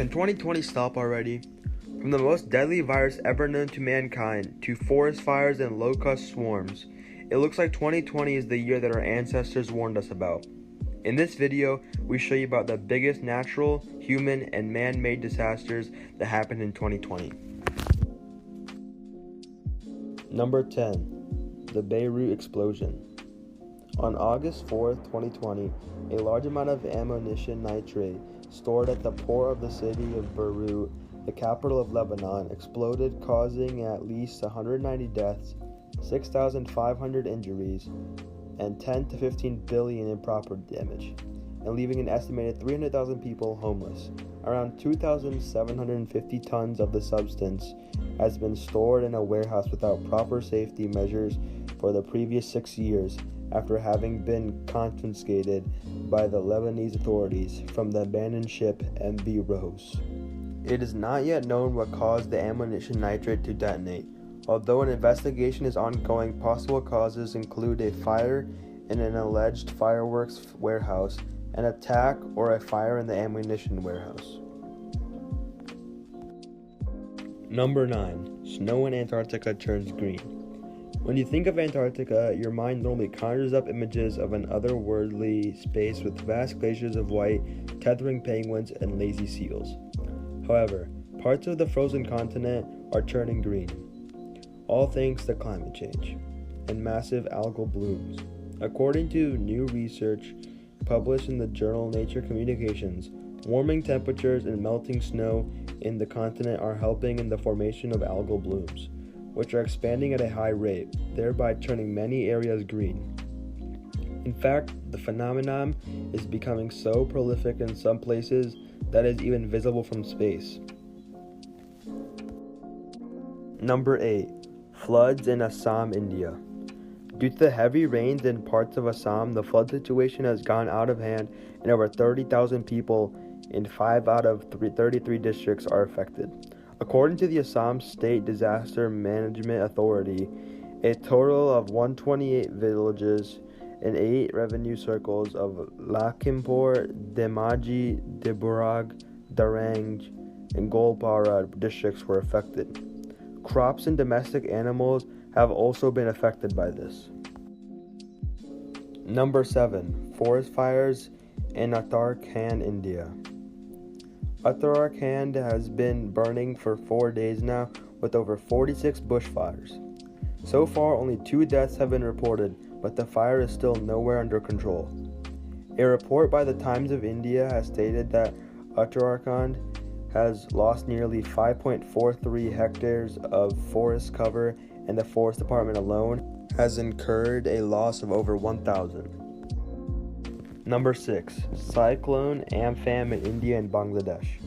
Can 2020 stop already? From the most deadly virus ever known to mankind to forest fires and locust swarms, it looks like 2020 is the year that our ancestors warned us about. In this video, we show you about the biggest natural, human, and man-made disasters that happened in 2020. Number 10. The Beirut Explosion. On August 4, 2020, a large amount of ammunition nitrate stored at the port of the city of Beirut, the capital of Lebanon, exploded, causing at least 190 deaths, 6,500 injuries, and 10 to 15 billion in property damage, and leaving an estimated 300,000 people homeless. Around 2,750 tons of the substance has been stored in a warehouse without proper safety measures for the previous 6 years, after having been confiscated by the Lebanese authorities from the abandoned ship MV Rose. It is not yet known what caused the ammunition nitrate to detonate. Although an investigation is ongoing, possible causes include a fire in an alleged fireworks warehouse, an attack, or a fire in the ammunition warehouse. Number 9. Snow in Antarctica turns green. When you think of Antarctica, your mind normally conjures up images of an otherworldly space with vast glaciers of white, tethering penguins, and lazy seals. However, parts of the frozen continent are turning green, all thanks to climate change and massive algal blooms. According to new research published in the journal Nature Communications, warming temperatures and melting snow in the continent are helping in the formation of algal blooms, which are expanding at a high rate, thereby turning many areas green. In fact, the phenomenon is becoming so prolific in some places that it is even visible from space. Number 8. Floods in Assam, India. Due to the heavy rains in parts of Assam, the flood situation has gone out of hand and over 30,000 people in 5 out of 33 districts are affected. According to the Assam State Disaster Management Authority, a total of 128 villages and 8 revenue circles of Lakhimpur, Dhemaji, Dibrug, Darang, and Golpara districts were affected. Crops and domestic animals have also been affected by this. Number 7. Forest fires in Uttarakhand, India. Uttarakhand has been burning for 4 days now, with over 46 bushfires. So far, only 2 deaths have been reported, but the fire is still nowhere under control. A report by the Times of India has stated that Uttarakhand has lost nearly 5.43 hectares of forest cover, and the forest department alone has incurred a loss of over 1,000. Number 6. Cyclone Amfam in India and Bangladesh.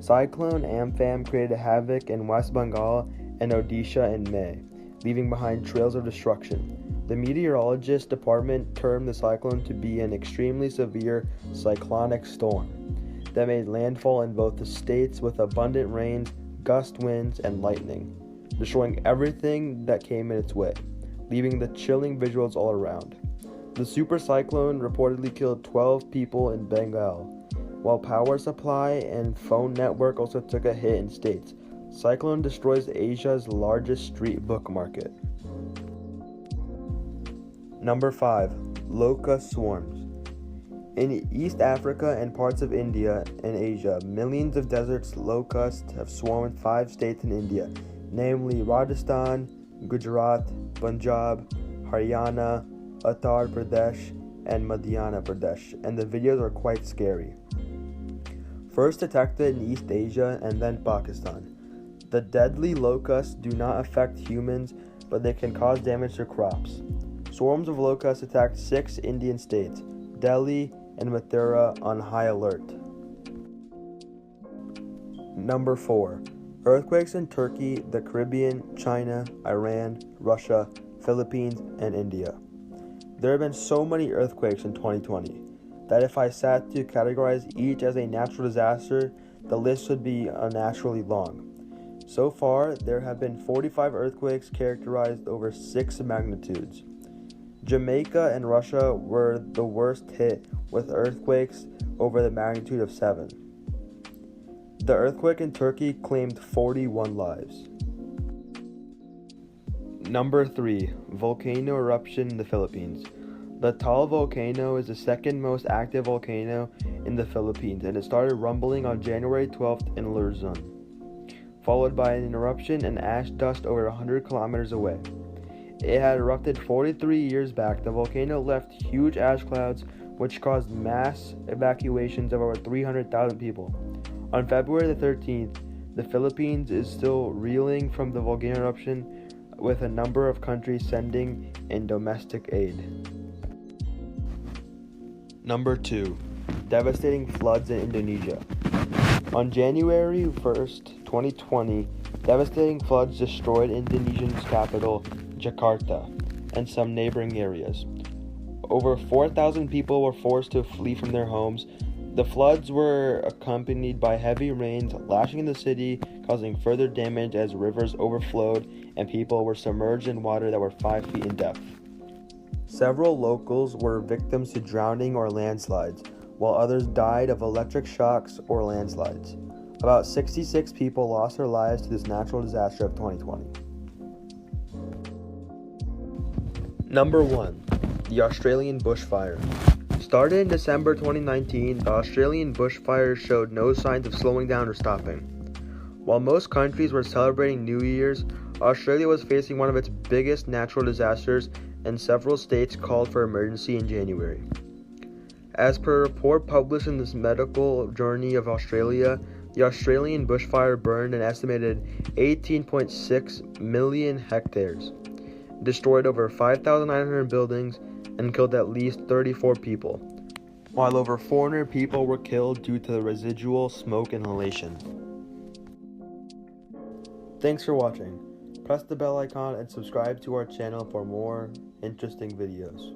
Cyclone Amfam created havoc in West Bengal and Odisha in May, leaving behind trails of destruction. The meteorologist department termed the cyclone to be an extremely severe cyclonic storm that made landfall in both the states with abundant rains, gust winds, and lightning, destroying everything that came in its way, leaving the chilling visuals all around. The super cyclone reportedly killed 12 people in Bengal, while power supply and phone network also took a hit in states. Cyclone destroys Asia's largest street book market. Number 5. Locust Swarms. In East Africa and parts of India and Asia, millions of desert locusts have swarmed 5 states in India, namely Rajasthan, Gujarat, Punjab, Haryana, Uttar Pradesh, and Madhya Pradesh, and the videos are quite scary. First detected in East Asia and then Pakistan. The deadly locusts do not affect humans, but they can cause damage to crops. Swarms of locusts attacked 6 Indian states, Delhi and Mathura, on high alert. Number 4. Earthquakes in Turkey, the Caribbean, China, Iran, Russia, Philippines, and India. There have been so many earthquakes in 2020 that if I sat to categorize each as a natural disaster, the list would be unnaturally long. So far, there have been 45 earthquakes characterized over 6 magnitudes. Jamaica and Russia were the worst hit with earthquakes over the magnitude of 7. The earthquake in Turkey claimed 41 lives. Number 3. Volcano eruption in the Philippines. The Taal volcano is the second most active volcano in the Philippines, and it started rumbling on January 12th in Luzon, followed by an eruption and ash dust over 100 kilometers away. It had erupted 43 years back. The volcano left huge ash clouds, which caused mass evacuations of over 300,000 people. On February the 13th, the Philippines is still reeling from the volcano eruption, with a number of countries sending in domestic aid. Number 2. Devastating floods in Indonesia. On January 1st, 2020, devastating floods destroyed Indonesia's capital, Jakarta, and some neighboring areas. Over 4,000 people were forced to flee from their homes. The floods were accompanied by heavy rains lashing the city, causing further damage as rivers overflowed and people were submerged in water that were 5 feet in depth. Several locals were victims to drowning or landslides, while others died of electric shocks or landslides. About 66 people lost their lives to this natural disaster of 2020. Number 1. The Australian bushfire. Started in December 2019, the Australian bushfire showed no signs of slowing down or stopping. While most countries were celebrating New Year's, Australia was facing one of its biggest natural disasters, and several states called for emergency in January. As per a report published in this medical journal of Australia, the Australian bushfire burned an estimated 18.6 million hectares, destroyed over 5,900 buildings, and killed at least 34 people, while over 400 people were killed due to the residual smoke inhalation. Thanks for watching. Press the bell icon and subscribe to our channel for more interesting videos.